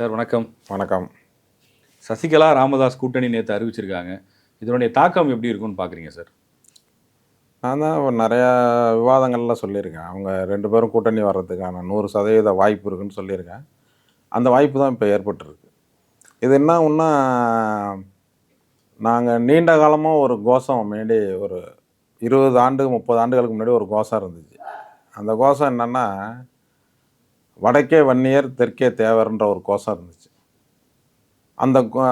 Sir வணக்கம். வணக்கம். சசிகலா ராமதாஸ் கூட்டணி நேற்று அறிவிச்சிருக்காங்க. இதனுடைய தாக்கம் எப்படி இருக்கும்னு பார்க்குறீங்க சார்? நான் தான் நிறையா விவாதங்கள்லாம் சொல்லியிருக்கேன். அவங்க 2 பேரும் கூட்டணி வர்றதுக்கான 100% வாய்ப்பு இருக்குன்னு சொல்லியிருக்கேன். அந்த வாய்ப்பு தான் இப்போ ஏற்பட்டுருக்கு. இது என்ன ஒன்றா, நாங்கள் நீண்ட காலமாக ஒரு கோஷம் முன்னாடி ஒரு 20 ஆண்டு 30 ஆண்டுகளுக்கு முன்னாடி ஒரு கோஷம் இருந்துச்சு. அந்த கோஷம் என்னென்னா, வடக்கே வன்னியர் தெற்கே தேவர்ன்ற ஒரு கோஷம் இருந்துச்சு.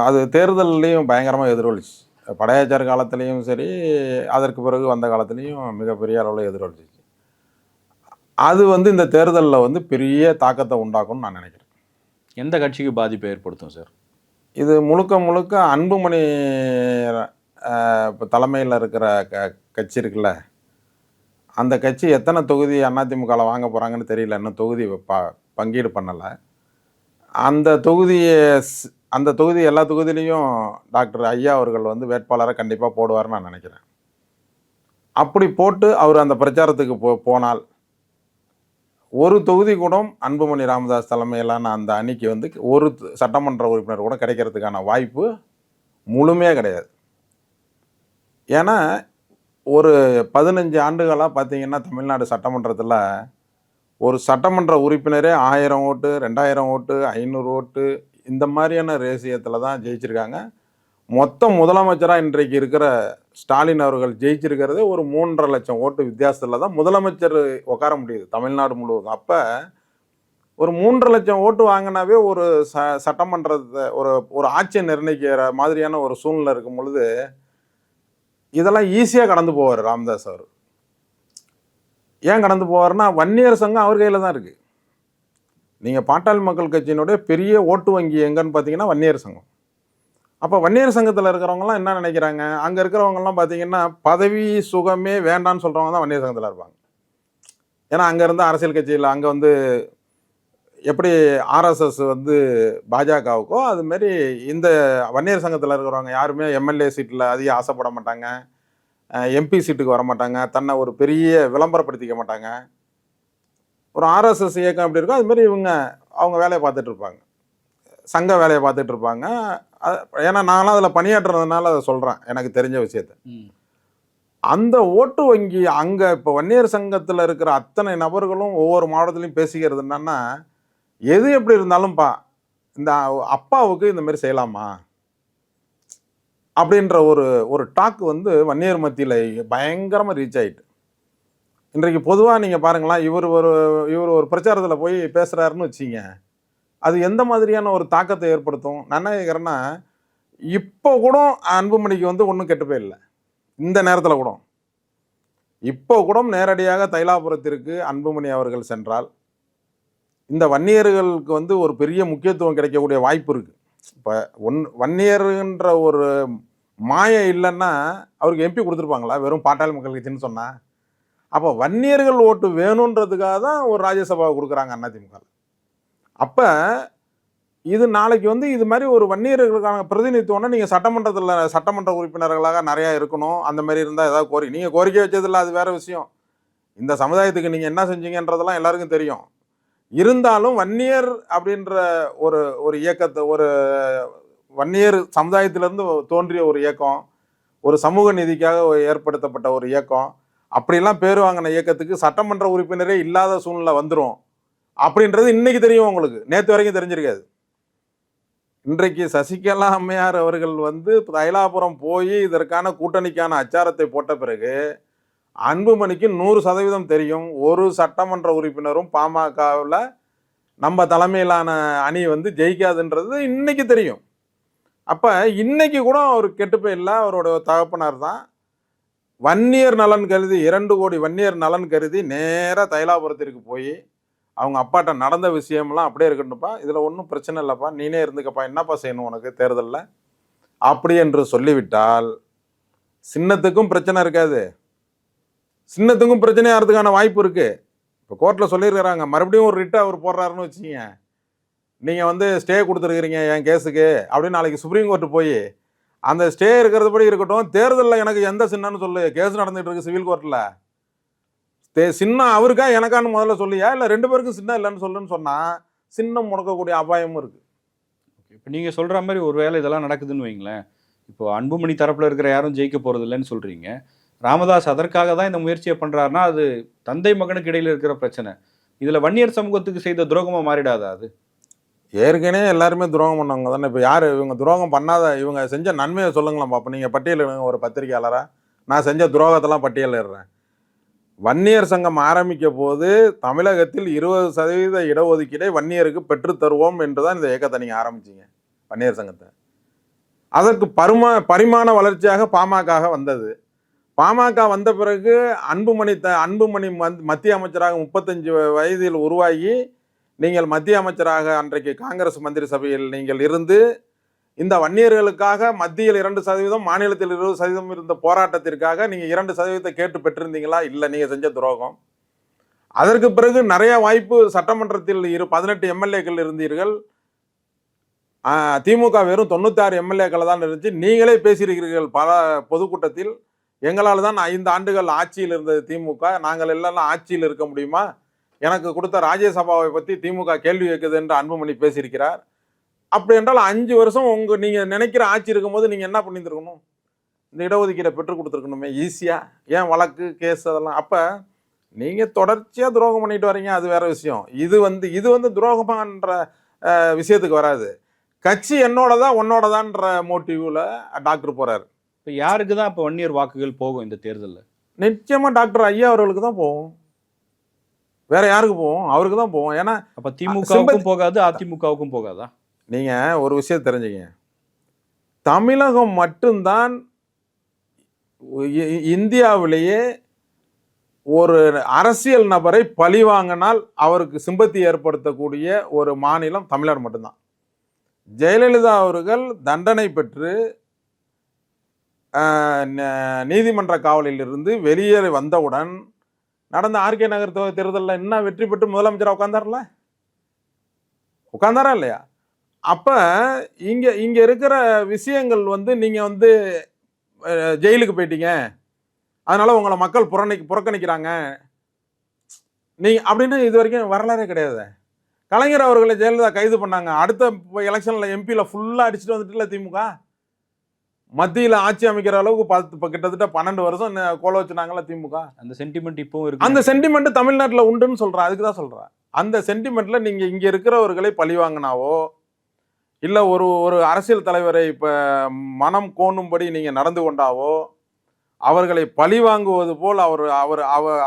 அது தேர்தல்லையும் பயங்கரமாக எதிரொலிச்சு. படையாச்சார் காலத்துலேயும் சரி, அதற்கு பிறகு வந்த காலத்துலேயும் மிகப்பெரிய அளவில் எதிரொலிச்சிச்சு. அது இந்த தேர்தலில் பெரிய தாக்கத்தை உண்டாக்கும்னு நான் நினைக்கிறேன். எந்த கட்சிக்கு பாதிப்பை ஏற்படுத்தும் சார்? இது முழுக்க முழுக்க அன்புமணி இப்போ தலைமையில் இருக்கிற கட்சி இருக்குல்ல, அந்த கட்சி எத்தனை தொகுதி அதிமுகவில் வாங்க போகிறாங்கன்னு தெரியல. இன்னும் தொகுதி பங்கீடு பண்ணலை. அந்த தொகுதி எல்லா தொகுதியிலையும் டாக்டர் ஐயா அவர்கள் வேட்பாளரை கண்டிப்பாக போடுவார்னு நான் நினைக்கிறேன். அப்படி போட்டு அவர் அந்த பிரச்சாரத்துக்கு போனால் ஒரு தொகுதி கூட அன்புமணி ராமதாஸ் தலைமையிலான அந்த அணிக்கு ஒரு சட்டமன்ற உறுப்பினர் கூட கிடைக்கிறதுக்கான வாய்ப்பு முழுமையாக கிடையாது. ஏன்னா ஒரு 15 ஆண்டுகளாக பார்த்தீங்கன்னா தமிழ்நாடு சட்டமன்றத்தில் ஒரு சட்டமன்ற உறுப்பினரே 1000 ஓட்டு, 2000 ஓட்டு, 500 ஓட்டு இந்த மாதிரியான ரேசியத்தில் தான் ஜெயிச்சிருக்காங்க. மொத்த முதலமைச்சராக இன்றைக்கு இருக்கிற ஸ்டாலின் அவர்கள் ஜெயிச்சிருக்கிறது ஒரு 3.5 லட்சம் ஓட்டு வித்தியாசத்தில் தான் முதலமைச்சர் உட்கார முடியுது தமிழ்நாடு முழுவதும். அப்போ ஒரு 3.5 லட்சம் ஓட்டு வாங்கினாவே ஒரு சட்டமன்றத்தை ஒரு ஆட்சியை நிர்ணயிக்கிற மாதிரியான ஒரு சூழ்நிலை இருக்கும் பொழுது இதெல்லாம் ஈஸியாக கடந்து போவார் ராமதாஸ் அவர். ஏன் கடந்து போவார்னா, வன்னியர் சங்கம் அவர் கையில் தான் இருக்குது. நீங்கள் பாட்டாளி மக்கள் கட்சியினுடைய பெரிய ஓட்டு வங்கி எங்கன்னு பார்த்தீங்கன்னா வன்னியர் சங்கம். அப்போ வன்னியர் சங்கத்தில் இருக்கிறவங்கலாம் என்ன நினைக்கிறாங்க, அங்கே இருக்கிறவங்கலாம் பார்த்தீங்கன்னா பதவி சுகமே வேண்டான்னு சொல்கிறவங்க தான் வன்னியர் சங்கத்தில் இருப்பாங்க. ஏன்னா அங்கேருந்து அரசியல் கட்சியில் அங்கே எப்படி ஆர்எஸ்எஸ் பாஜகவுக்கோ அதுமாரி இந்த வன்னியர் சங்கத்தில் இருக்கிறவங்க யாருமே எம்எல்ஏ சீட்டில் அதிகம் ஆசைப்பட மாட்டாங்க, எம்பி சீட்டுக்கு வர மாட்டாங்க, தன்னை ஒரு பெரிய விளம்பரப்படுத்திக்க மாட்டாங்க. ஒரு ஆர்எஸ்எஸ் இயக்கம் எப்படி இருக்கோ அதுமாரி அவங்க வேலையை பார்த்துட்டு இருப்பாங்க, சங்க வேலையை பார்த்துட்டு இருப்பாங்க. ஏன்னா நானும் அதில் பணியாற்றுறதுனால அதை சொல்கிறேன், எனக்கு தெரிஞ்ச விஷயத்த. அந்த ஓட்டு வங்கி அங்கே இப்போ வன்னியர் சங்கத்தில் இருக்கிற அத்தனை நபர்களும் ஒவ்வொரு மாவட்டத்துலையும் பேசிக்கிறது என்னன்னா, எது எப்படி இருந்தாலும்ப்பா இந்த அப்பாவுக்கு இந்த மாதிரி செய்யலாமா அப்படின்ற ஒரு டாக் வன்னியர் மத்தியில் பயங்கரமாக ரீச் ஆகிட்டு. இன்றைக்கு பொதுவாக நீங்கள் பாருங்களேன், இவர் ஒரு பிரச்சாரத்தில் போய் பேசுகிறாருன்னு வச்சிங்க, அது எந்த மாதிரியான ஒரு தாக்கத்தை ஏற்படுத்தும். நான் என்ன கேட்குறேன்னா, இப்போ கூட அன்புமணிக்கு ஒன்றும் கெட்டு போயிடல. இந்த நேரத்தில் கூட இப்போ கூட நேரடியாக தைலாபுரத்திற்கு அன்புமணி அவர்கள் சென்றால் இந்த வன்னியர்களுக்கு ஒரு பெரிய முக்கியத்துவம் கிடைக்கக்கூடிய வாய்ப்பு இருக்குது. இப்போ வன்னியர்ன்ற ஒரு மாயை இல்லைன்னா அவருக்கு எம்பி கொடுத்துருப்பாங்களா, வெறும் பாட்டாளி மக்கள் கட்சின்னு சொன்னால்? அப்போ வன்னியர்கள் ஓட்டு வேணுன்றதுக்காக தான் ஒரு ராஜ்யசபாவை கொடுக்குறாங்க அதிமுக. அப்போ இது நாளைக்கு இது மாதிரி ஒரு வன்னியர்களுக்கான பிரதிநிதித்துவம்னா நீங்கள் சட்டமன்ற உறுப்பினர்களாக நிறையா இருக்கணும். அந்த மாதிரி இருந்தால் ஏதாவது நீங்கள் கோரிக்கை வச்சதில்லை, அது வேறு விஷயம். இந்த சமுதாயத்துக்கு நீங்கள் என்ன செஞ்சீங்கன்றதெல்லாம் எல்லாருக்கும் தெரியும். இருந்தாலும் வன்னியர் அப்படின்ற ஒரு இயக்கத்தை, ஒரு வன்னியர் சமுதாயத்திலேருந்து தோன்றிய ஒரு இயக்கம், ஒரு சமூக நீதிக்காக ஏற்படுத்தப்பட்ட ஒரு இயக்கம், அப்படிலாம் பேர் வாங்கின இயக்கத்துக்கு சட்டமன்ற உறுப்பினரே இல்லாத சூழ்நிலை வந்துடும் அப்படின்றது இன்னைக்கு தெரியும் உங்களுக்கு, நேற்று வரைக்கும் தெரிஞ்சிருக்காது. இன்றைக்கு சசிகலா அம்மையார் அவர்கள் தைலாபுரம் போய் இதற்கான கூட்டணிக்கான அச்சாரத்தை போட்ட பிறகு அன்புமணிக்கு 100% தெரியும் ஒரு சட்டமன்ற உறுப்பினரும் பாமகவில் நம்ம தலைமையிலான அணி ஜெயிக்காதுன்றது இன்னைக்கு தெரியும். அப்போ இன்னைக்கு கூட அவர் கெட்டு போயிடல. அவரோட தகப்பனார் தான் வன்னியர் நலன் கருதி 2 கோடி வன்னியர் நலன் கருதி நேராக தைலாபுரத்திற்கு போய் அவங்க அப்பாட்ட நடந்த விஷயம்லாம் அப்படியே இருக்கட்டும்ப்பா, இதில் ஒன்றும் பிரச்சனை இல்லைப்பா, நீனே இருந்துக்கப்பா, என்னப்பா செய்யணும் உனக்கு தேர்தலில் அப்படி என்று சொல்லிவிட்டால் சின்னத்துக்கும் பிரச்சனை இருக்காது, சின்னத்துக்கும் பிரச்சனை ஆகிறதுக்கான வாய்ப்பு இருக்குது. இப்போ கோர்ட்டில் சொல்லியிருக்கிறாங்க, மறுபடியும் ஒரு ரிட்டை அவர் போடுறாருன்னு வச்சுக்கிங்க, நீங்கள் ஸ்டே கொடுத்துருக்கிறீங்க என் கேஸுக்கு அப்படின்னு நாளைக்கு சுப்ரீம் கோர்ட்டு போய் அந்த ஸ்டே இருக்கிறது படி இருக்கட்டும், தேர்தலில் எனக்கு எந்த சின்னன்னு சொல்லு, கேஸ் நடந்துகிட்டு இருக்கு சிவில் கோர்ட்டில், சின்னம் அவருக்கா எனக்கான்னு முதல்ல சொல்லியா, இல்லை 2 பேருக்கும் சின்னம் இல்லைன்னு சொல்லுன்னு சொன்னால் சின்னம் முடக்கக்கூடிய அபாயமும் இருக்குது. நீங்க சொல்ற மாதிரி ஒருவேளை இதெல்லாம் நடக்குதுன்னு வைங்களேன், இப்போ அன்புமணி தரப்புல இருக்கிற யாரும் ஜெயிக்க போறது இல்லைன்னு சொல்றீங்க. ராமதாஸ் அதற்காக தான் இந்த முயற்சியை பண்றாருன்னா, அது தந்தை மகனுக்கு இடையில இருக்கிற பிரச்சனை. இதுல வன்னியர் சமூகத்துக்கு செய்த துரோகமா மாறிடாதா அது? ஏற்கனவே எல்லாருமே துரோகம் பண்ணவங்க தானே. இப்போ யார் இவங்க துரோகம் பண்ணாத, இவங்க செஞ்ச நன்மையை சொல்லுங்களேன் பார்ப்போம். நீங்கள் பட்டியலிடுங்க ஒரு பத்திரிகையாளராக. நான் செஞ்ச துரோகத்தெல்லாம் பட்டியலிடுறேன். வன்னியர் சங்கம் ஆரம்பிக்க போது தமிழகத்தில் 20% இடஒதுக்கீடை வன்னியருக்கு பெற்றுத் தருவோம் என்று தான் இந்த இயக்கத்தை நீங்கள் ஆரம்பிச்சிங்க, வன்னியர் சங்கத்தை. அதற்கு பரிமாண வளர்ச்சியாக பாமக வந்தது. பாமக வந்த பிறகு அன்புமணி மத்திய அமைச்சராக 35 வயதில் உருவாகி நீங்கள் மத்திய அமைச்சராக அன்றைக்கு காங்கிரஸ் மந்திரி சபையில் நீங்கள் இருந்து இந்த வன்னியர்களுக்காக மத்தியில் 2%, மாநிலத்தில் 20% இருந்த போராட்டத்திற்காக நீங்கள் 2% கேட்டு பெற்றிருந்தீங்களா? இல்லை, நீங்கள் செஞ்ச துரோகம். அதற்கு பிறகு நிறைய வாய்ப்பு. சட்டமன்றத்தில் 18 எம்எல்ஏக்கள் இருந்தீர்கள். திமுக வெறும் 96 எம்எல்ஏக்கள் தான் இருந்துச்சு. நீங்களே பேசியிருக்கிறீர்கள் பல பொதுக்கூட்டத்தில், எங்களால் தான் 5 ஆண்டுகள் ஆட்சியில் இருந்தது திமுக, நாங்கள் எல்லாம் ஆட்சியில் இருக்க முடியுமா? எனக்கு கொடுத்த ராஜ்யசபாவை பற்றி திமுக கேள்வி வைக்குது என்று அன்புமணி பேசியிருக்கிறார். அப்படி என்றால் 5 வருஷம் நீங்கள் நினைக்கிற ஆட்சி இருக்கும்போது நீங்கள் என்ன பண்ணியிருக்கணும்? இந்த இடஒதுக்கீடை பெற்றுக் கொடுத்துருக்கணுமே ஈஸியாக. ஏன் வழக்கு கேஸ் அதெல்லாம்? அப்போ நீங்கள் தொடர்ச்சியாக துரோகம் பண்ணிட்டு வரீங்க, அது வேற விஷயம். இது வந்து துரோகமான்ற விஷயத்துக்கு வராது. கட்சி என்னோடதான் உன்னோடதான்ற மோட்டிவ்ல டாக்டர் போறாரு. இப்போ யாருக்கு தான் இப்போ வன்னியர் வாக்குகள் போகும் இந்த தேர்தலில்? நிச்சயமா டாக்டர் ஐயா அவர்களுக்கு தான் போகும். வேற யாருக்கு போகும்? அவருக்கு தான் போகும். ஏன்னா அப்போ திமுகவுக்கும் போகாது, அதிமுகவுக்கும் போகாதா? நீங்க ஒரு விஷயம் தெரிஞ்சுங்க, தமிழகம் மட்டும்தான் இந்தியாவிலேயே ஒரு அரசியல் நபரை பழி வாங்கினால் அவருக்கு சிம்பத்தி ஏற்படுத்தக்கூடிய ஒரு மாநிலம் தமிழர் மட்டும்தான். ஜெயலலிதா அவர்கள் தண்டனை பெற்று நீதிமன்ற காவலில் இருந்து வெளியேறி வந்தவுடன் நடந்த ஆர்கே நகர் தேர்தலில் என்ன வெற்றி பெற்று முதலமைச்சராக உட்கார்ந்தாரா இல்லையா? அப்ப இங்க இருக்கிற விஷயங்கள் வந்து நீங்க வந்து ஜெயிலுக்கு போயிட்டீங்க, அதனால உங்களை மக்கள் புறக்கணிக்கிறாங்க நீங்க அப்படின்னு இது வரைக்கும் வரலாறே கிடையாது. கலைஞர் அவர்களை ஜெயலலிதா கைது பண்ணாங்க. அடுத்த எலெக்ஷன்ல எம்பியில ஃபுல்லா அடிச்சுட்டு வந்துட்டுல திமுக. மத்தியில் ஆட்சி அமைக்கிற அளவுக்கு கிட்டத்தட்ட 12 வருஷம் கோல வச்சுனாங்கல்ல திமுக. அந்த சென்டிமெண்ட் இப்பவும் இருக்கு. அந்த சென்டிமெண்ட் தமிழ்நாட்டில் உண்டுன்னு சொல்றேன். அதுக்கு தான் சொல்றேன். அந்த சென்டிமெண்ட்ல நீங்க இங்க இருக்கிறவர்களை பழி வாங்கினாவோ, இல்ல ஒரு அரசியல் தலைவரை இப்ப மனம் கோணும்படி நீங்க நடந்து கொண்டாவோ, அவர்களை பழி வாங்குவது போல்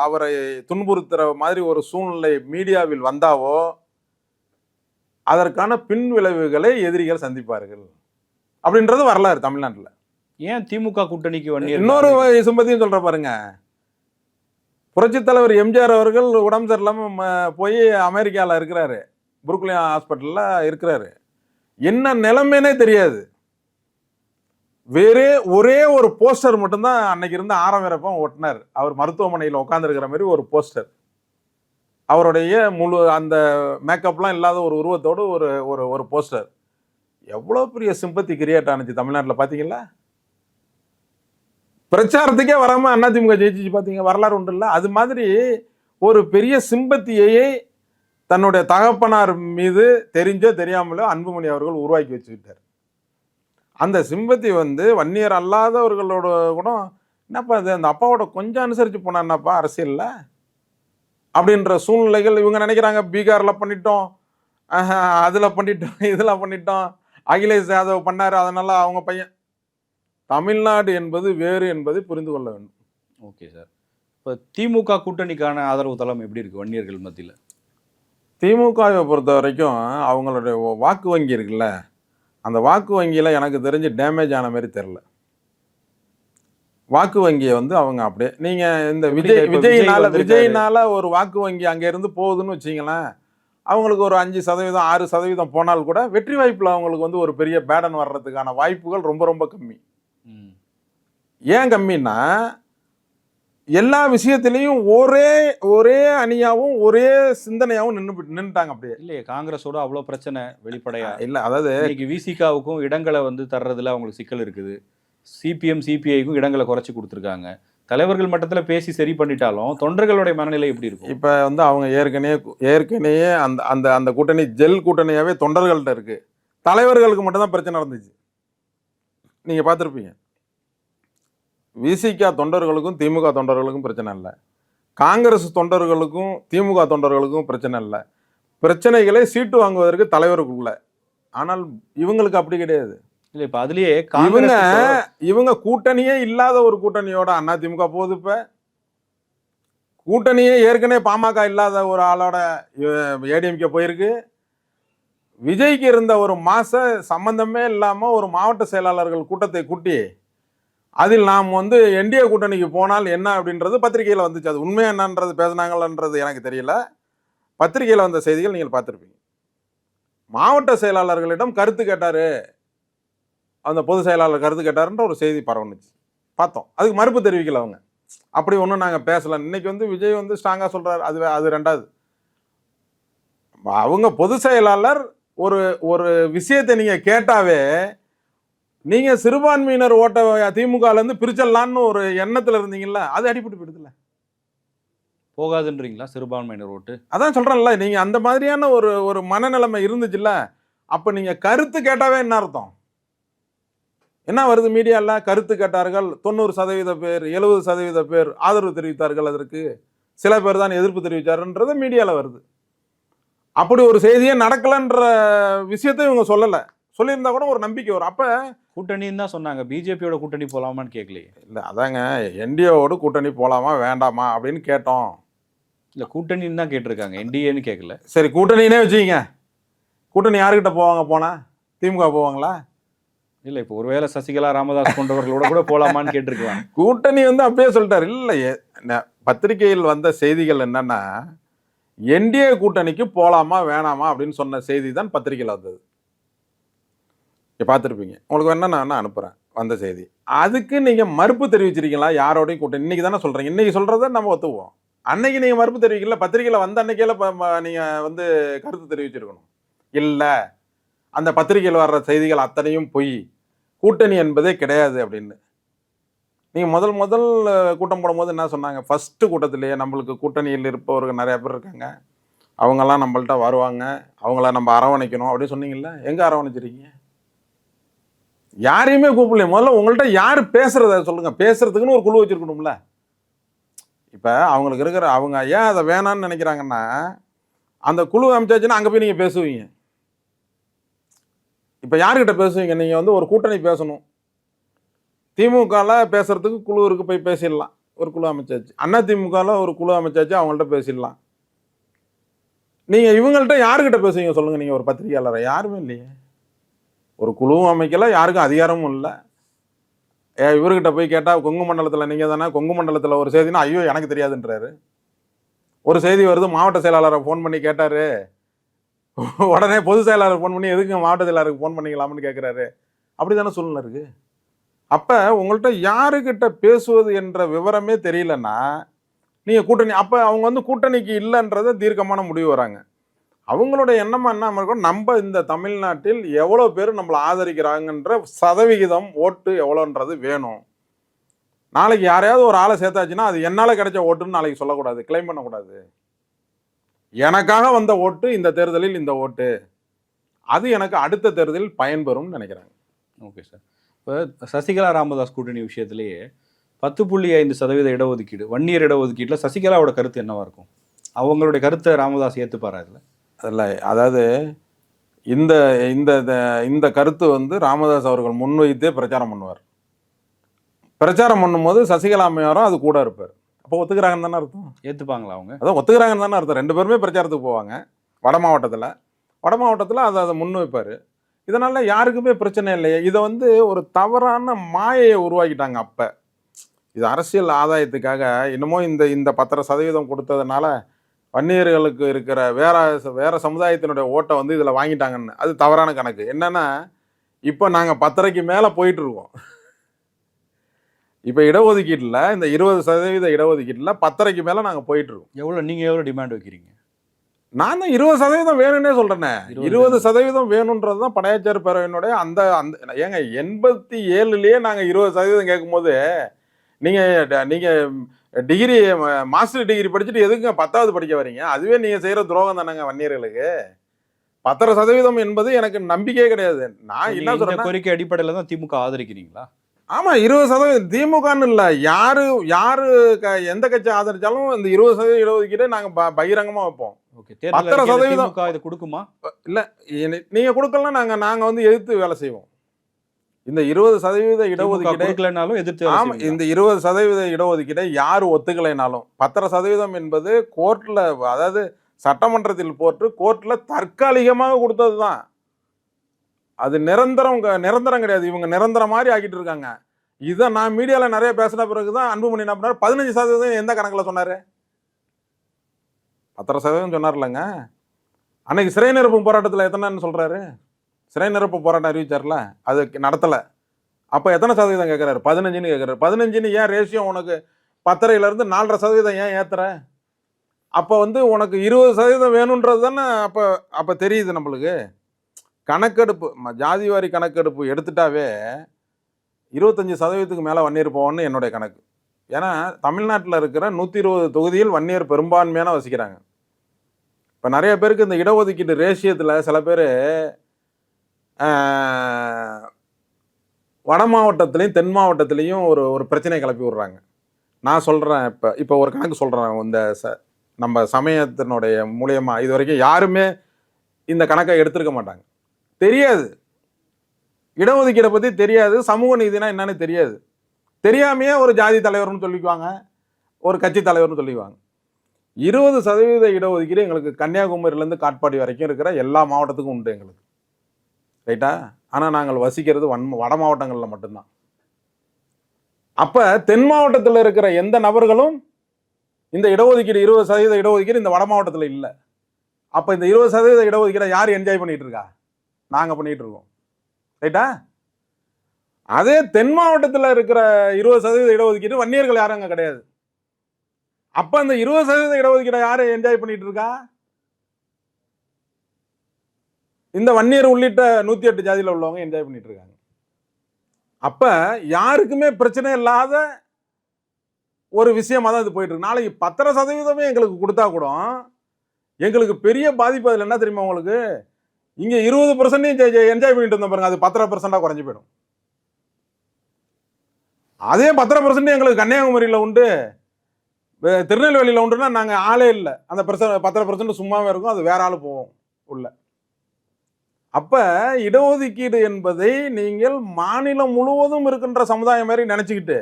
அவரை துன்புறுத்துற மாதிரி ஒரு சூழ்நிலை மீடியாவில் வந்தாவோ, அதற்கான பின் விளைவுகளை எதிரிகள் சந்திப்பார்கள் அப்படின்றது வரலாறு தமிழ்நாட்டில். ஏன் திமுக கூட்டணிக்கு வன்னியர்? இன்னொரு சிம்பத்தியும் சொல்ற பாருங்க, புரட்சி தலைவர் எம்ஜிஆர் அவர்கள் உடம்பு சரியில்லாம போய் அமெரிக்காவில் இருக்கிறாரு, புருக்லின் ஹாஸ்பிட்டல்ல இருக்கிறாரு. என்ன நிலைமைனே தெரியாது. ஒரே ஒரு போஸ்டர் மட்டும்தான் அன்னைக்கு இருந்து ஆரம்பிரப்பம் ஒட்டினார். அவர் மருத்துவமனையில் உட்காந்துருக்கிற மாதிரி ஒரு போஸ்டர், அவருடைய முழு அந்த மேக்கப்லாம் இல்லாத ஒரு உருவத்தோடு ஒரு போஸ்டர். எவ்வளோ பெரிய சிம்பத்தி கிரியேட் ஆனிச்சு தமிழ்நாட்டில் பார்த்தீங்களா? பிரச்சாரத்துக்கே வராம அதிமுக ஜெயிச்சு பார்த்தீங்க, வரலாறு உண்டு இல்லை? அது மாதிரி ஒரு பெரிய சிம்பத்தியை தன்னுடைய தகப்பனார் மீது தெரிஞ்சோ தெரியாமலோ அன்புமணி அவர்கள் உருவாக்கி வச்சுக்கிட்டார். அந்த சிம்பத்தி வந்து வன்னியர் அல்லாதவர்களோட கூட என்னப்பா அது, அந்த அப்பாவோட கொஞ்சம் அனுசரித்து போனா என்னப்பா அரசியல்ல அப்படின்ற சூழ்நிலைகள் இவங்க நினைக்கிறாங்க. பீகார்ல பண்ணிட்டோம், அதுல பண்ணிட்டோம், இதுல பண்ணிட்டோம், அகிலேஷ் யாதவ் பண்ணாரு, அதனால அவங்க பையன். தமிழ்நாடு என்பது வேறு என்பதை புரிந்து கொள்ள வேண்டும். Okay sir. இப்போ திமுக கூட்டணிக்கான ஆதரவு தளம் எப்படி இருக்கு வன்னியர்கள் மத்தியில்? திமுகவை பொறுத்த வரைக்கும் அவங்களுடைய வாக்கு வங்கி இருக்குல்ல, அந்த வாக்கு வங்கியில் எனக்கு தெரிஞ்சு டேமேஜ் ஆன மாதிரி தெரில. வாக்கு வங்கியை வந்து அவங்க அப்படியே நீங்கள் இந்த விஜய்னால ஒரு வாக்கு வங்கி அங்கே இருந்து போகுதுன்னு வச்சிங்களேன், அவங்களுக்கு ஒரு 5%, 6% போனால் கூட வெற்றி வாய்ப்பில் அவங்களுக்கு வந்து ஒரு பெரிய பேடன் வர்றதுக்கான வாய்ப்புகள் ரொம்ப ரொம்ப கம்மி. ஏன் கம்மின்னா, எல்லா விஷயத்திலையும் ஒரே அணியாவும் ஒரே சிந்தனையாவும் நின்றுட்டாங்க. அப்படியே இல்லையே, காங்கிரஸோட அவ்வளோ பிரச்சனை வெளிப்படையா இல்லை. அதாவது இன்னைக்கு விசிகாவுக்கும் இடங்களை வந்து தர்றதுல அவங்களுக்கு சிக்கல் இருக்குது. சிபிஎம் சிபிஐக்கும் இடங்களை குறைச்சி கொடுத்துருக்காங்க. தலைவர்கள் மட்டத்தில் பேசி சரி பண்ணிட்டாலும் தொண்டர்களுடைய மனநிலை எப்படி இருக்கும்? இப்போ வந்து அவங்க ஏற்கனவே அந்த அந்த அந்த கூட்டணி ஜெல் கூட்டணியாவே தொண்டர்கள்ட்ட இருக்கு. தலைவர்களுக்கு மட்டும்தான் பிரச்சனை இருந்துச்சு. நீங்க பார்த்துருப்பீங்க. விசிக தொண்டர்களுக்கும் திமுக தொண்டர்களுக்கும் பிரச்சனை இல்லை, காங்கிரஸ் தொண்டர்களுக்கும் திமுக தொண்டர்களுக்கும் பிரச்சனை இல்லை. பிரச்சனைகளை சீட்டு வாங்குவதற்கு தலைவருக்குள்ள. ஆனால் இவங்களுக்கு அப்படி கிடையாது. இல்ல இப்ப அதுலயே இவங்க காங்கிரஸ் இவங்க கூட்டணியே இல்லாத ஒரு கூட்டணியோட அதிமுக போகுது. இப்ப கூட்டணியே ஏற்கனவே பாமக இல்லாத ஒரு ஆளோட ஏடிஎம்கே போயிருக்கு. விஜய்க்கு இருந்த ஒரு மாச சம்பந்தமே இல்லாம ஒரு மாவட்ட செயலாளர்கள் கூட்டத்தை கூட்டி அதில் நாம் என்டிஏ கூட்டணிக்கு போனால் என்ன அப்படின்றது பத்திரிகையில் வந்துச்சு. அது உண்மை என்னன்றது பேசினாங்கன்றது எனக்கு தெரியல. பத்திரிகையில் வந்த செய்திகள் நீங்கள் பார்த்துருப்பீங்க. மாவட்ட செயலாளர்களிடம் கருத்து கேட்டாரு, அந்த பொதுச் செயலாளர் கருத்து கேட்டாருன்ற ஒரு செய்தி பரவணுச்சு, பார்த்தோம். அதுக்கு மறுப்பு தெரிவிக்கல அவங்க. அப்படி ஒன்றும் நாங்கள் பேசல. இன்னைக்கு விஜய் ஸ்ட்ராங்காக சொல்றாரு. அது ரெண்டாவது. அவங்க பொதுச் செயலாளர் ஒரு ஒரு விஷயத்தை நீங்க கேட்டாவே நீங்க சிறுபான்மையினர் ஓட்ட திமுகல இருந்து பிரிச்சலான்னு ஒரு எண்ணத்துல இருந்தீங்கல்ல, அது அடிபட்டு போயிடுதுல்ல. போகாதுன்றீங்களா சிறுபான்மையினர் ஓட்டு? அதான் சொல்றேன்ல, நீங்க அந்த மாதிரியான ஒரு ஒரு மனநிலைமை இருந்துச்சுல்ல, அப்ப நீங்க கருத்து கேட்டாவே என்ன அர்த்தம்? என்ன வருது மீடியால? கருத்து கேட்டார்கள் 90% பேர், 70% பேர் ஆதரவு தெரிவித்தார்கள், அதற்கு சில பேர் தான் எதிர்ப்பு தெரிவித்தாருன்றது மீடியால வருது. அப்படி ஒரு செய்தியே நடக்கலன்ற விஷயத்தை இவங்க சொல்லல. சொல்லியிருந்தா கூட ஒரு நம்பிக்கை வரும். அப்ப கூட்டணின்னு தான் சொன்னாங்க, பிஜேபியோட கூட்டணி போலாமான்னு கேட்கலையே. இல்ல அதாங்க, என்டிஏவோட கூட்டணி போலாமா வேண்டாமா அப்படின்னு கேட்டோம். இல்ல கூட்டணின்னு தான் கேட்டிருக்காங்க, என்டிஏன்னு கேட்கல. சரி கூட்டணினே வச்சுக்கிங்க. கூட்டணி யாருக்கிட்ட போவாங்க? போனா திமுக போவாங்களா? இல்ல இப்ப ஒருவேளை சசிகலா ராமதாஸ் போன்றவர்களோட கூட போலாமான்னு கேட்டிருக்காங்க. கூட்டணி அப்படியே சொல்லிட்டாரு. இல்ல பத்திரிகையில் வந்த செய்திகள் என்னன்னா, என்டிஏ கூட்டணிக்கு போலாமா வேணாமா அப்படின்னு சொன்ன செய்தி தான் பத்திரிகையில் வந்தது. பார்த்துருப்பீங்க. உங்களுக்கு வேணா நான் அனுப்புறேன் வந்த செய்தி. அதுக்கு நீங்க மறுப்பு தெரிவிச்சிருக்கீங்களா? யாரோடையும் கூட்டணி இன்னைக்கு தானே சொல்றீங்க. இன்னைக்கு சொல்றத நம்ம ஒத்துக்குவோம். அன்னைக்கு நீங்க மறுப்பு தெரிவிக்கல. பத்திரிகையில் வந்த அன்னைக்கேல நீங்க கருத்து தெரிவிச்சிருக்கணும். இல்ல அந்த பத்திரிகையில் வர்ற செய்திகள் அத்தனையும் பொய், கூட்டணி என்பதே கிடையாது அப்படின்னு. நீங்க முதல் கூட்டம் போடும்போது என்ன சொன்னாங்க? ஃபர்ஸ்ட் கூட்டத்திலேயே நம்மளுக்கு கூட்டணியில் இருப்பவர்கள் நிறைய பேர் இருக்காங்க, அவங்கெல்லாம் நம்மள்ட்ட வருவாங்க, அவங்கள நம்ம அரவணைக்கணும் அப்படின்னு சொன்னீங்கல்ல. எங்க அரவணைச்சிருக்கீங்க? யாரையுமே கூப்பிடல. முதல்ல உங்கள்கிட்ட யாரு பேசுறத சொல்லுங்க. பேசுறதுக்குன்னு ஒரு குழு வச்சிருக்கணும்ல. இப்ப அவங்களுக்கு இருக்கிற அவங்க ஏன் அதை வேணான்னு நினைக்கிறாங்கன்னா, அந்த குழு அமைச்சாச்சுன்னா அங்க போய் நீங்க பேசுவீங்க. இப்ப யாருக்கிட்ட பேசுவீங்க? நீங்க ஒரு கூட்டணி பேசணும், திமுகல பேசுறதுக்கு குழு இருக்கு, போய் பேசிடலாம். ஒரு குழு அமைச்சாச்சு. அதிமுகல ஒரு குழு அமைச்சாச்சு, அவங்கள்ட்ட பேசிடலாம். நீங்க இவங்கள்ட்ட யாருக்கிட்ட பேசுவீங்க சொல்லுங்க? நீங்க ஒரு பத்திரிகையாளரை யாருமே இல்லையே. ஒரு குழுவும் அமைக்கல, யாருக்கும் அதிகாரமும் இல்லை. இவர்கிட்ட போய் கேட்டா கொங்கு மண்டலத்தில் நீங்க தானே, கொங்கு மண்டலத்தில் ஒரு செய்தினா ஐயோ எனக்கு தெரியாதுன்றாரு. ஒரு செய்தி வருது, மாவட்ட செயலாளரை ஃபோன் பண்ணி கேட்டாரு, உடனே பொதுச் செயலாளர் ஃபோன் பண்ணி எதுக்கு மாவட்ட செயலாளருக்கு ஃபோன் பண்ணிக்கலாம்னு கேட்குறாரு. அப்படிதானே சூழ்நிலை இருக்கு. அப்ப உங்கள்கிட்ட யாருக்கிட்ட பேசுவது என்ற விவரமே தெரியலன்னா நீங்க கூட்டணி, அப்ப அவங்க கூட்டணிக்கு இல்லைன்றத தீர்க்கமான முடிவு வராங்க. அவங்களோட எண்ணமா என்ன இருக்கும்? நம்ம இந்த தமிழ்நாட்டில் எவ்வளவு பேர் நம்மளை ஆதரிக்கிறாங்கன்ற சதவிகிதம் ஓட்டு எவ்வளோன்றது வேணும். நாளைக்கு யாரையாவது ஒரு ஆளை சேர்த்தாச்சுன்னா அது என்னால கிடைச்ச ஓட்டுன்னு நாளைக்கு சொல்லக்கூடாது, கிளைம் பண்ணக்கூடாது. எனக்காக வந்த ஓட்டு இந்த தேர்தலில் இந்த ஓட்டு, அது எனக்கு அடுத்த தேர்தலில் பயன்பெறும் நினைக்கிறாங்க. Okay sir. இப்போ சசிகலா ராமதாஸ் கூட்டணி விஷயத்திலேயே 10.5% இடஒதுக்கீடு, வன்னியர் இடஒதுக்கீட்டில் சசிகலாவோட கருத்து என்னவா இருக்கும்? அவங்களுடைய கருத்தை ராமதாஸ் ஏற்றுப்பாரா இதில்? அதில் அதாவது இந்த இந்த இந்த கருத்து ராமதாஸ் அவர்கள் முன்வைத்தே பிரச்சாரம் பண்ணுவார். பிரச்சாரம் பண்ணும்போது சசிகலா அம்மையாரும் அது கூட இருப்பார். அப்போ ஒத்துக்கிறாங்கன்னு தானே அர்த்தம். ஏற்றுப்பாங்களா அவங்க? அதான் ஒத்துக்கிறாங்கன்னு தானே அர்த்தம். ரெண்டு பேருமே பிரச்சாரத்துக்கு போவாங்க வட மாவட்டத்தில் அதை முன்வைப்பார். இதனால யாருக்குமே பிரச்சனை இல்லையே. இதை ஒரு தவறான மாயையை உருவாக்கிட்டாங்க. அப்போ இது அரசியல் ஆதாயத்துக்காக இன்னமும் இந்த 10% கொடுத்ததுனால வன்னியர்களுக்கு இருக்கிற வேற சமுதாயத்தினுடைய ஓட்டை இதில் வாங்கிட்டாங்கன்னு. அது தவறான கணக்கு. என்னன்னா இப்போ நாங்கள் 10.5 மேலே போயிட்டு இருக்கோம். இப்போ இடஒதுக்கீட்டில் இந்த 20% இடஒதுக்கீட்டில் 10.5 மேலே நாங்கள் போயிட்டு இருக்கோம். நீங்கள் எவ்வளோ டிமாண்ட் வைக்கிறீங்க? நான் தான் 20% வேணும்னே சொல்றேனே. 20% வேணும்ன்றது தான் படையாச்சார் பேரவையினுடைய அந்த ஏங்க 87லயே நாங்க 20% கேட்கும்போது நீங்க டிகிரி மாஸ்டர் டிகிரி படிச்சுட்டு எதுக்குங்க 10வது படிக்க வரீங்க? அதுவே நீங்க செய்யற துரோகம் தானேங்க வன்னியர்களுக்கு. 10% என்பது எனக்கு நம்பிக்கையே கிடையாது. நான் நீங்க என்ன இந்த சொல்றேன்னா, கோரிக்கை அடிப்படையில தான் திமுக ஆதரிக்கிறீங்களா? ஆமா 20% திமுகன்னு இல்ல. யாரு யாரு எந்த கட்சி ஆதரிச்சாலும் இந்த 20% இடஒதுக்கீடு நாங்க பகிரங்கமா வைப்போம். ஓகே. தேர்தல் அறிக்கையில 10% திமுக இத குடுக்குமா? இல்ல நீங்க கொடுக்கலாம், நாங்க வந்து எதிர்த்து வேலை செய்வோம். இந்த 20% திமுக இடஒதுக்கீடு, குடுக்கலனாலும் எதிர்த்து வேலை ஆமா செய்வீங்களா? இந்த 20% இடஒதுக்கீடை யாரு ஒத்துக்கலைனாலும் 10% என்பது கோர்ட்ல, அதாவது சட்டமன்றத்தில் போட்டு கோர்ட்ல தற்காலிகமாக கொடுத்ததுதான். அது நிரந்தரம் கிடையாது. இவங்க நிரந்தரம் மாதிரி ஆக்கிட்டு இருக்காங்க. இதை நான் மீடியால நிறைய பேசின பிறகுதான் அன்புமணி என்ன பண்ணாரு, 15% எந்த கணக்குல சொன்னாரு? 10% சொன்னார்லங்க. அன்னைக்கு சிறை நிரப்பும் போராட்டத்தில் எத்தனைன்னு சொல்றாரு? சிறை நிரப்பு போராட்டம் அறிவிச்சார்ல, அது நடத்தல. அப்ப எத்தனை சதவீதம் கேட்கிறாரு? 15ன்னு கேட்கிறாரு. 15ன்னு ஏன் ரேஷியோ உனக்கு 10.5% 4.5% ஏன் ஏத்துற? அப்ப வந்து உனக்கு 20% வேணும்ன்றது தானே அப்ப தெரியுது நம்மளுக்கு. கணக்கெடுப்பு ஜாதிவாரி கணக்கெடுப்பு எடுத்துட்டாவே 25% மேல வன்னியர் போவான்னு என்னுடைய கணக்கு. ஏன்னா தமிழ்நாட்டில் இருக்கிற 120 தொகுதியில் வன்னியர் பெரும்பான்மையான வசிக்கிறாங்க. இப்ப நிறைய பேருக்கு இந்த இடஒதுக்கீடு ரேஷியத்துல சில பேர் வட மாவட்டத்திலையும் தென் மாவட்டத்திலையும் ஒரு பிரச்சனையை கிளப்பி விடுறாங்க. நான் சொல்றேன், இப்ப ஒரு கணக்கு சொல்றேன். இந்த நம்ம சமயத்தினுடைய மூலியமா இது வரைக்கும் யாருமே இந்த கணக்கை எடுத்திருக்க மாட்டாங்க. தெரியாது, இடஒதுக்கீடை பத்தி தெரியாது, சமூக நீதினா என்னன்னு தெரியாது. தெரியாமையே ஒரு ஜாதி தலைவர்னு சொல்லிக்குவாங்க, ஒரு கட்சி தலைவர்னு சொல்லிக்குவாங்க. 20% இடஒதுக்கீடு எங்களுக்கு கன்னியாகுமரியிலேருந்து காட்பாடி வரைக்கும் இருக்கிற எல்லா மாவட்டத்துக்கும் உண்டு எங்களுக்கு, ரைட்டா? ஆனால் நாங்கள் வசிக்கிறது வட மாவட்டங்களில் மட்டும்தான். அப்ப தென் மாவட்டத்தில் இருக்கிற எந்த நபர்களும் இந்த இடஒதுக்கீடு 20% இடஒதுக்கீடு இந்த வட மாவட்டத்தில் இல்லை. அப்ப இந்த 20% இடஒதுக்கீடை யார் என்ஜாய் பண்ணிட்டு இருக்கா? நாங்க பண்ணிட்டு இருக்கோம், ரைட்டா? அதே தென் மாவட்டத்தில் இருக்கிற 20% இடஒதுக்கீடு வன்னியர்கள் யாரும் அங்க கிடையாது. அப்ப அந்த 20% இடஒதுக்கீடை யாரு என்ஜாய் பண்ணிட்டு இருக்கா? இந்த வன்னியர் உள்ளிட்ட 108 ஜாதியில உள்ளவங்க என்ஜாய் பண்ணிட்டு இருக்காங்க. அப்ப யாருக்குமே பிரச்சனை இல்லாத ஒரு விஷயமா தான் இது போயிட்டு இருக்கு. நாளைக்கு 10% எங்களுக்கு கொடுத்தா கூட எங்களுக்கு பெரிய பாதிப்பு. அதுல என்ன தெரியுமா உங்களுக்கு? இங்க 20% என்ஜாய் பண்ணிட்டு இருந்தோம் பாருங்க, அது 10% குறைஞ்சு போயிடும். அதே 10% எங்களுக்கு கன்னியாகுமரியில உண்டு, திருநெல்வேலியில உண்டுன்னா நாங்க ஆளே இல்லை. அந்த 10% சும்மாவே இருக்கும், அது வேற ஆளு போவோம் உள்ள. அப்ப இடஒதுக்கீடு என்பதை நீங்கள் மாநிலம் முழுவதும் இருக்கின்ற சமுதாயம் மாதிரி நினைச்சுக்கிட்டு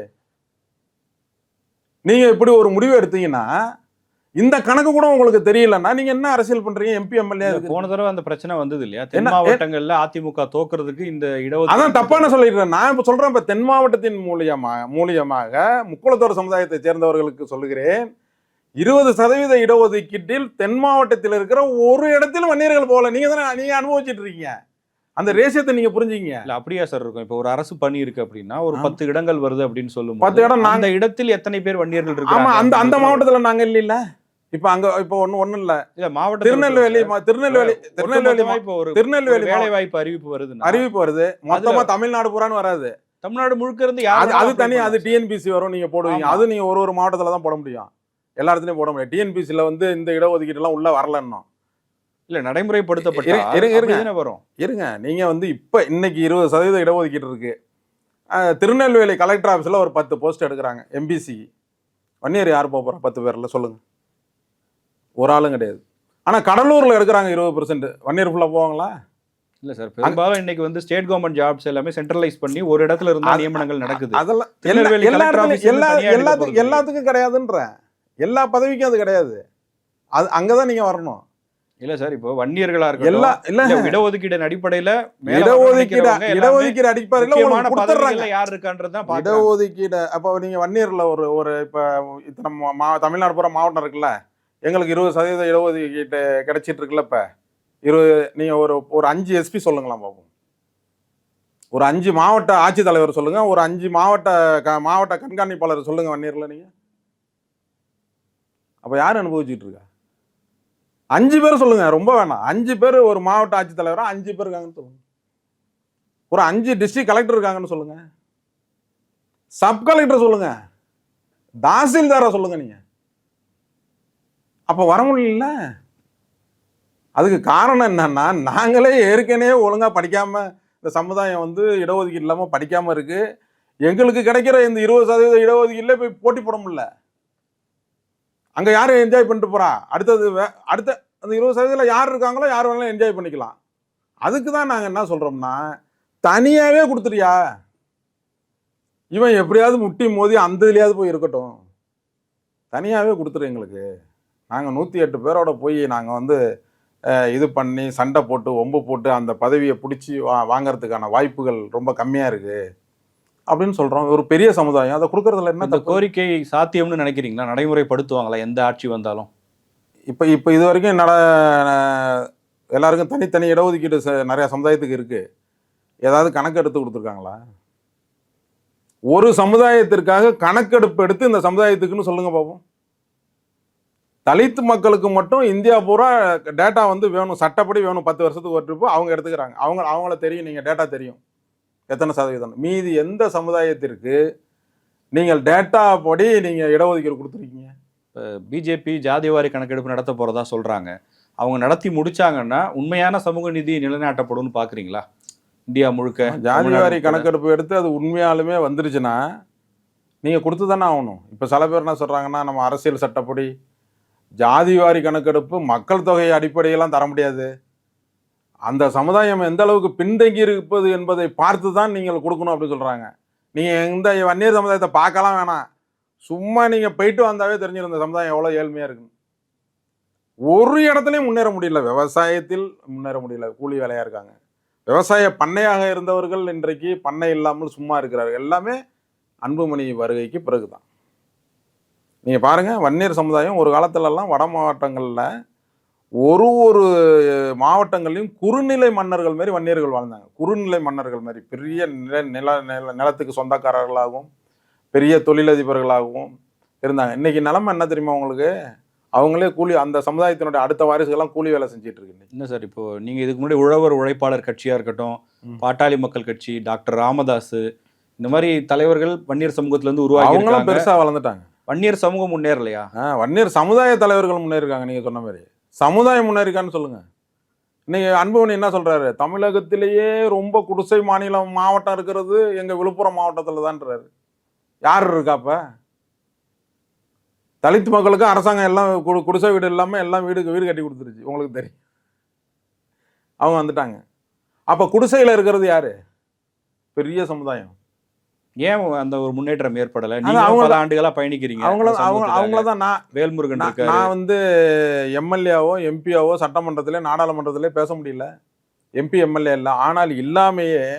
நீங்க இப்படி ஒரு முடிவு எடுத்தீங்கன்னா, இந்த கணக்கு கூட உங்களுக்கு தெரியலன்னா நீங்க என்ன அரசியல் பண்றீங்க? MP MLA. போன தடவை அந்த பிரச்சனை வந்தது இல்லையா? தென் மாவட்டங்கள்ல அதிமுக தோக்குறதுக்கு இந்த இடஒதுக்கீடு அதான் தப்பான சொல்லிடுறேன். நான் இப்ப சொல்றேன், இப்ப தென் மாவட்டத்தின் மூலியமாக முக்குளத்தோர் சமுதாயத்தை சேர்ந்தவர்களுக்கு சொல்லுகிறேன், 20% இடஒதுக்கீட்டில் தென் மாவட்டத்தில் இருக்கிற ஒரு இடத்திலும் வன்னியர்கள் போகல. நீங்க அனுபவிச்சுட்டு இருக்கீங்க. அந்த ரேஷியத்தை நீங்க புரிஞ்சுங்க. இல்ல அப்படியா சார் இருக்கும்? இப்போ ஒரு அரசு பணி இருக்கு அப்படின்னா ஒரு 10 இடங்கள் வருது அப்படின்னு சொல்லும் 10 இடம் அந்த இடத்தில் எத்தனை பேர் வன்னியர்கள் ஆமா, இருக்காங்க? அந்த மாவட்டத்துல நாங்க இல்ல. இப்ப அங்க இப்ப ஒண்ணு இல்ல. இல்ல மாவட்ட திருநெல்வேலி இப்போ ஒரு திருநெல்வேலி வேலை வாய்ப்பு அறிவிப்பு வருது. மொத்தமா தமிழ்நாடு பூரான்னு வராது. தமிழ்நாடு முழுக்க இருந்து அது தனி, அது டிஎன்பிசி வரும், நீங்க போடுவீங்க. அது நீங்க ஒரு மாவட்டத்துல தான் போட முடியும், எல்லா இடத்துலயும் போட முடியாது. டிஎன்பிசில வந்து இந்த இடஒதுக்கீடு எல்லாம் உள்ள வரலன்னா இல்ல நடைமுறைப்படுத்தப்பட்ட வரும். இருங்க, நீங்க வந்து இப்ப இன்னைக்கு 20% இடஒதுக்கீடு இருக்கு. திருநெல்வேலி கலெக்டர் ஆஃபீஸ்ல ஒரு 10 போஸ்ட் எடுக்கிறாங்க எம்பிசி. வன்னியர் யார் போறா? 10 பேர்ல சொல்லுங்க, ஒரு ஆளும் கிடையாது. ஆனா கடலூர்ல எடுக்கிறாங்க 20%. வன்னியர் ஃபுல்லா போவாங்களா? இல்ல சார், பெரும்பாலும் இன்னைக்கு வந்து ஸ்டேட் கவர்மெண்ட் ஜாப்ஸ் எல்லாமே சென்ட்ரலைஸ் பண்ணி ஒரு இடத்துல இருந்தா நியமனங்கள் நடக்குது. அதெல்லாம் எல்லாத்துக்கும் கிடையாதுன்ற, எல்லா பதவிக்கும் அது கிடையாது. அது அங்கதான் நீங்க வரணும். இல்ல சார், இப்போ வன்னியர்களா இருக்கு இடஒதுக்கீடு அடிப்படையில இடஒதுக்கீடு அடிப்படையில பதவிகள்ல யார் இருக்கான்றதுதான் இடஒதுக்கீடு. அப்ப நீங்க வன்னியர்ல ஒரு இப்ப இத்தனை தமிழ்நாடு பூரா மாவட்டம் இருக்குல்ல, எங்களுக்கு 20% இடஒதுக்கீடு கிடைச்சிட்டு இருக்குல்ல. இப்ப நீங்க ஒரு 5 எஸ்பி சொல்லுங்களாம் பாப்போம். ஒரு 5 மாவட்ட ஆட்சித்தலைவர் சொல்லுங்க, ஒரு 5 மாவட்ட கண்காணிப்பாளர் சொல்லுங்க வன்னியர்ல. நீங்க அப்ப யாரு அனுபவிச்சுட்டு இருக்கா? 5 பேர் சொல்லுங்க, ரொம்ப வேணாம். 5 பேர் ஒரு மாவட்ட ஆட்சித்தலைவரா 5 பேர் இருக்காங்கன்னு சொல்லுங்க. ஒரு 5 டிஸ்ட்ரிக்ட் கலெக்டர் இருக்காங்கன்னு சொல்லுங்க, சப் கலெக்டர் சொல்லுங்க, தாசில்தாரா சொல்லுங்க. நீங்க அப்ப வர முடியல. அதுக்கு காரணம் என்னன்னா, நாங்களே ஏற்கனவே ஒழுங்கா படிக்காம இந்த சமுதாயம் வந்து இடஒதுக்கீடு இல்லாம படிக்காம இருக்கு. எங்களுக்கு கிடைக்கிற இந்த 20% இடஒதுக்கீடுல போய் போட்டி போட முடியல. அங்க யாரு என்ஜாய் பண்ணிட்டு போறா? அடுத்த அந்த 20% யார் இருக்காங்களோ யார் வேணாலும் என்ஜாய் பண்ணிக்கலாம். அதுக்கு தான் நாங்க என்ன சொல்றோம்னா, தனியாவே குடுத்துறியா? இவன் எப்படியாவது முட்டி மோதி அந்த இதுலயாவது போய் இருக்கட்டும். தனியாவே குடுத்துரு எங்களுக்கு. நாங்க 108 பேரோட போய் நாங்க வந்து இது பண்ணி சண்டை போட்டு வம்பு போட்டு அந்த பதவியை பிடிச்சி வாங்கறதுக்கான வாய்ப்புகள் ரொம்ப கம்மியா இருக்கு அப்படின்னு சொல்றோம். ஒரு பெரிய சமுதாயம் அதை கொடுக்கறதுல என்ன இந்த தப்பு? கோரிக்கை சாத்தியம்னு நினைக்கிறீங்களா? நடைமுறைப்படுத்துவாங்களா எந்த ஆட்சி வந்தாலும்? இப்போ இது வரைக்கும் எல்லாருக்கும் தனித்தனி இடஒதுக்கீடு நிறைய சமுதாயத்துக்கு இருக்கு. ஏதாவது கணக்கு எடுத்து கொடுத்துருக்காங்களா? ஒரு சமுதாயத்திற்காக கணக்கெடுப்பு எடுத்து இந்த சமுதாயத்துக்குன்னு சொல்லுங்க பார்ப்போம். தலித் மக்களுக்கு மட்டும் இந்தியா பூரா டேட்டா வந்து வேணும், சட்டப்படி வேணும். 10 வருஷத்துக்கு ஒரு ட்ரிப்பு அவங்க எடுத்துக்கிறாங்க. அவங்கள தெரியும், நீங்கள் டேட்டா தெரியும் எத்தனை சதவீதம். மீதி எந்த சமுதாயத்திற்கு நீங்கள் டேட்டா படி நீங்கள் இடஒதுக்கீடு கொடுத்துருக்கீங்க? பிஜேபி ஜாதிவாரி கணக்கெடுப்பு நடத்த போறதா சொல்றாங்க. அவங்க நடத்தி முடிச்சாங்கன்னா உண்மையான சமூக நீதி நிலைநாட்டப்படும்னு பாக்குறீங்களா? இந்தியா முழுக்க ஜாதிவாரி கணக்கெடுப்பு எடுத்து அது உண்மையாலுமே வந்துருச்சுன்னா நீங்கள் கொடுத்து தானே ஆகணும். இப்போ சில பேர் என்ன சொல்கிறாங்கன்னா, நம்ம அரசியல் சட்டப்படி ஜாதிவாரி கணக்கெடுப்பு மக்கள் தொகை அடிப்படையெல்லாம் தர முடியாது, அந்த சமுதாயம் எந்த அளவுக்கு பின்தங்கி இருப்பது என்பதை பார்த்து தான் நீங்கள் கொடுக்கணும் அப்படின்னு சொல்கிறாங்க. நீங்கள் எந்த வன்னியர் சமுதாயத்தை பார்க்கலாம் வேணாம், சும்மா நீங்கள் போயிட்டு வந்தாவே தெரிஞ்சிருந்த சமுதாயம் எவ்வளோ ஏழ்மையாக இருக்குன்னு. ஒரு இடத்துலையும் முன்னேற முடியல. விவசாயத்தில் முன்னேற முடியல, கூலி வேலையாக இருக்காங்க. விவசாய பண்ணையாக இருந்தவர்கள் இன்றைக்கு பண்ணை இல்லாமல் சும்மா இருக்கிறார்கள். எல்லாமே அன்புமணி வருகைக்கு பிறகு தான். நீங்கள் பாருங்கள், வன்னியர் சமுதாயம் ஒரு காலத்துலலாம் வட மாவட்டங்களில் ஒரு மாவட்டங்கள்லையும் குறுநிலை மன்னர்கள் மாதிரி வன்னியர்கள் வாழ்ந்தாங்க. குறுநிலை மன்னர்கள் மாதிரி பெரிய நிலத்துக்கு சொந்தக்காரர்களாகவும் பெரிய தொழிலதிபர்களாகவும் இருந்தாங்க. இன்னைக்கு நிலைமை என்ன தெரியுமா உங்களுக்கு? அவங்களே கூலி, அந்த சமுதாயத்தினுடைய அடுத்த வாரிசுகள்லாம் கூலி வேலை செஞ்சுட்டு இருக்கு. என்ன சார், இப்போ நீங்க இதுக்கு முன்னாடி உழவர் உழைப்பாளர் கட்சியா இருக்கட்டும், பாட்டாளி மக்கள் கட்சி, டாக்டர் ராமதாஸ், இந்த மாதிரி தலைவர்கள் வன்னியர் சமூகத்துல இருந்து உருவாகி அவங்களும் பெருசா வளர்ந்துட்டாங்க. வன்னியர் சமூகம் முன்னேறலையா? வன்னியர் சமுதாய தலைவர்கள் முன்னேறிருக்காங்க. நீங்க சொன்ன மாதிரி சமுதாயம் முன்னேறிக்கான்னு சொல்லுங்க. இன்னைக்கு அன்புமணி என்ன சொல்றாரு? தமிழகத்திலேயே ரொம்ப குடிசை மாவட்டம் இருக்கிறது எங்க விழுப்புரம் மாவட்டத்துல தான்றாரு. யார் இருக்காப்ப? தலித் மக்களுக்கு அரசாங்கம் எல்லாம் குடிசை வீடு இல்லாம எல்லாம் வீடு கட்டி கொடுத்துருச்சு. உங்களுக்கு தெரியும், அவங்க வந்துட்டாங்க. அப்ப குடிசையில இருக்கிறது யாரு? பெரிய சமுதாயம். ஏன் அந்த ஒரு முன்னேற்றம் ஏற்படல? நீங்க பல ஆண்டுகளா பயணிக்கிறீங்க. அவங்களதான் வேல்முருகன் நான் வந்து எம்எல்ஏவோ எம்பியாவோ சட்டமன்றத்திலே நாடாளுமன்றத்திலே பேச முடியல. எம்பி எம்எல்ஏ இல்லை. ஆனால் இல்லாமையே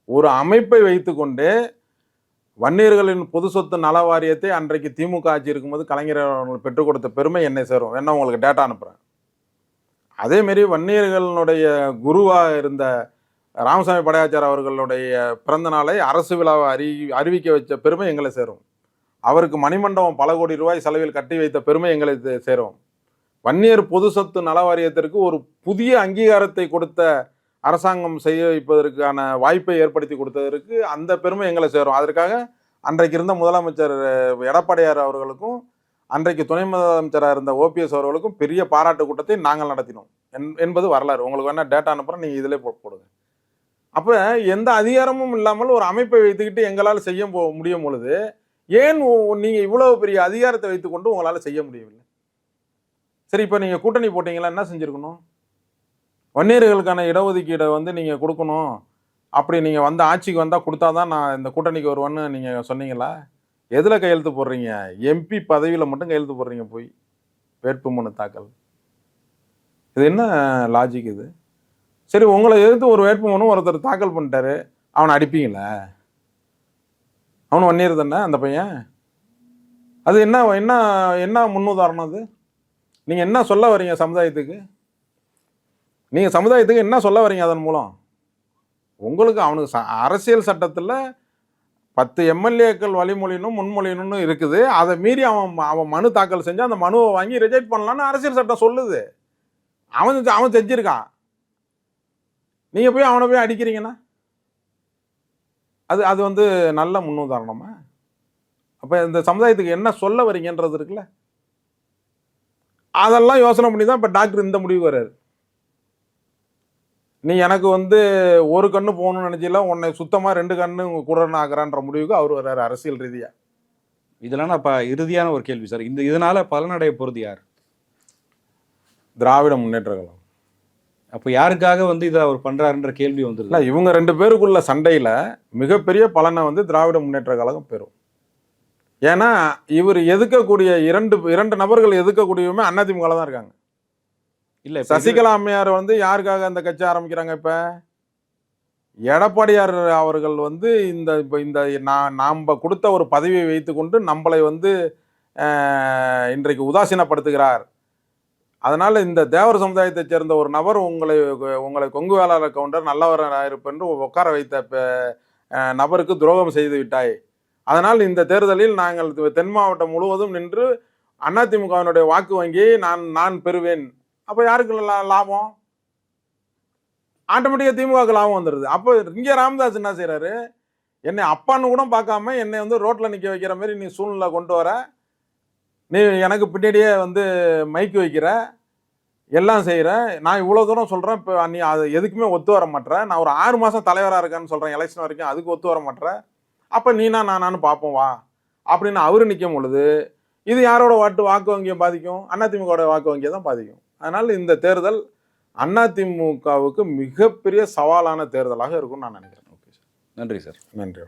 ஒரு அமைப்பை வைத்துக்கொண்டு வன்னியர்களின் பொது சொத்து நல வாரியத்தை அன்றைக்கு திமுக ஆட்சி இருக்கும்போது கலைஞர் அவர்கள் பெற்றுக் கொடுத்த பெருமை என்னை சேரும். வேணா உங்களுக்கு டேட்டா அனுப்புகிறேன். அதேமாரி வன்னியர்களுடைய குருவாக இருந்த ராமசாமி படையாச்சார் அவர்களுடைய பிறந்த நாளை அரசு விழாவை அறிவிக்க வச்ச பெருமை எங்களை சேரும். அவருக்கு மணிமண்டபம் பல கோடி ரூபாய் செலவில் கட்டி வைத்த பெருமை எங்களை சேரும். வன்னியர் பொது சொத்து நல வாரியத்திற்கு ஒரு புதிய அங்கீகாரத்தை கொடுத்த அரசாங்கம் செய்ய வைப்பதற்கான வாய்ப்பை ஏற்படுத்தி கொடுத்ததற்கு அந்த பெருமை எங்களை சேரும். அதற்காக அன்றைக்கு இருந்த முதலமைச்சர் எடப்பாடியார் அவர்களுக்கும் அன்றைக்கு துணை முதலமைச்சராக இருந்த ஓபிஎஸ் அவர்களுக்கும் பெரிய பாராட்டு கூட்டத்தை நாங்கள் நடத்தினோம் என்பது வரலாறு. உங்களுக்கு வேணா டேட்டா அனுப்புகிறேன், நீங்கள் இதிலே போடுங்க. அப்போ எந்த அதிகாரமும் இல்லாமல் ஒரு அமைப்பை வைத்துக்கிட்டு எங்களால் செய்ய முடியும் பொழுது ஏன் நீங்கள் இவ்வளவு பெரிய அதிகாரத்தை வைத்துக்கொண்டு உங்களால் செய்ய முடியவில்லை? சரி, இப்போ நீங்கள் கூட்டணி போட்டீங்களா? என்ன செஞ்சுருக்கணும்? வன்னியர்களுக்கான இடஒதுக்கீடை வந்து நீங்கள் கொடுக்கணும், அப்படி நீங்கள் வந்து ஆட்சிக்கு வந்தால் கொடுத்தா தான் நான் இந்த கூட்டணிக்கு வருவேன்னு நீங்கள் சொன்னீங்களா? எதில் கையெழுத்து போடுறீங்க? எம்பி பதவியில் மட்டும் கையெழுத்து போடுறீங்க. போய் வேட்புமனு தாக்கல், இது என்ன லாஜிக் இது? சரி, உங்களை எதிர்த்து ஒரு வேட்புமனு ஒருத்தர் தாக்கல் பண்ணிட்டாரு, அவனை அடிப்பீங்களா? அவனு வன்னியர் தானே அந்த பையன். அது என்ன என்ன என்ன முன்னுதாரணம்? அது நீங்கள் என்ன சொல்ல வரீங்க சமுதாயத்துக்கு? நீங்கள் சமுதாயத்துக்கு என்ன சொல்ல வரீங்க அதன் மூலம்? உங்களுக்கு அவனுக்கு அரசியல் சட்டத்தில் 10 எம்எல்ஏக்கள் வழிமொழியணும் முன்மொழியணும்னு இருக்குது. அதை மீறி அவன் மனு தாக்கல் செஞ்சு அந்த மனுவை வாங்கி ரிஜெக்ட் பண்ணலான்னு அரசியல் சட்டம் சொல்லுது. அவன் செஞ்சிருக்கான். நீங்கள் போய் அவனை போய் அடிக்கிறீங்கன்னா அது வந்து நல்ல முன்னுதாரணமா? அப்போ இந்த சமுதாயத்துக்கு என்ன சொல்ல வரீங்கன்றது இருக்குல்ல, அதெல்லாம் யோசனை பண்ணி தான் இப்போ டாக்டர் இந்த முடிவு வர்றாரு. நீ எனக்கு வந்து ஒரு கண்ணு போகணும்னு நினைச்சில, உன்னை சுத்தமா 2 கண்ணு குருடனா ஆக்குறான்ற முடிவுக்கு அவர் வர்றாரு அரசியல் ரீதியா. இதெல்லாம் அப்ப இறுதியான ஒரு கேள்வி சார். இதனால பலனடைய போறது யார்? திராவிட முன்னேற்ற கழகம். அப்ப யாருக்காக வந்து இதை அவர் பண்றாருன்ற கேள்வி இல்ல, வந்துருது. இவங்க 2 பேருக்குள்ள சண்டையில மிகப்பெரிய பலனை வந்து திராவிட முன்னேற்ற கழகம் பெறும். ஏன்னா இவர் எதிர்க்கக்கூடிய இரண்டு நபர்கள் எதிர்க்கக்கூடியவமே அதிமுக தான் இருக்காங்க. இல்ல இப்ப இது- சசிகலா அம்மையார் வந்து யாருக்காக அந்த கட்சி ஆரம்பிக்கிறாங்க? இப்ப எடப்பாடியார் அவர்கள் வந்து இந்த நாம கொடுத்த ஒரு பதவியை வைத்துக்கொண்டு நம்மளை வந்து இன்றைக்கு உதாசீனப்படுத்துகிறார். அதனால இந்த தேவர் சமுதாயத்தைச் சேர்ந்த ஒரு நபர் உங்களை கொங்கு வேளாளர் கவுண்டர் நல்லவராக இருப்பென்று உட்கார வைத்த நபருக்கு துரோகம் செய்து விட்டாய். அதனால் இந்த தேர்தலில் நாங்கள் தென் மாவட்டம் முழுவதும் நின்று அதிமுகவினுடைய வாக்கு வங்கியை நான் பெறுவேன். அப்போ யாருக்கு லாபம்? ஆட்டோமேட்டிக்காக திமுகவுக்கு லாபம் வந்துடுது. அப்போ இங்கே ராமதாஸ் என்ன செய்கிறாரு? என்னை அப்பான்னு கூட பார்க்காம என்னை வந்து ரோட்டில் நிற்க வைக்கிற மாதிரி நீ சூழ்நிலை கொண்டு வர, நீ எனக்கு பின்னாடியே வந்து மைக்கு வைக்கிற, எல்லாம் செய்கிற, நான் இவ்வளோ தூரம் சொல்கிறேன், இப்போ நீ அது எதுக்குமே ஒத்து வர மாட்டேற, நான் ஒரு 6 மாதம் தலைவராக இருக்கேன்னு சொல்கிறேன் எலெக்ஷன் வரைக்கும், அதுக்கு ஒத்து வர மாட்டேற, அப்போ நானும் பார்ப்போம் வா அப்படின்னு அவரு நிற்கும் பொழுது இது யாரோட வாக்கு வங்கியை பாதிக்கும்? அதிமுகவோட வாக்கு வங்கியை தான் பாதிக்கும். அதனால் இந்த தேர்தல் அதிமுகவுக்கு மிகப்பெரிய சவாலான தேர்தலாக இருக்கும்னு நான் நினைக்கிறேன். Okay sir. நன்றி சார். நன்றி.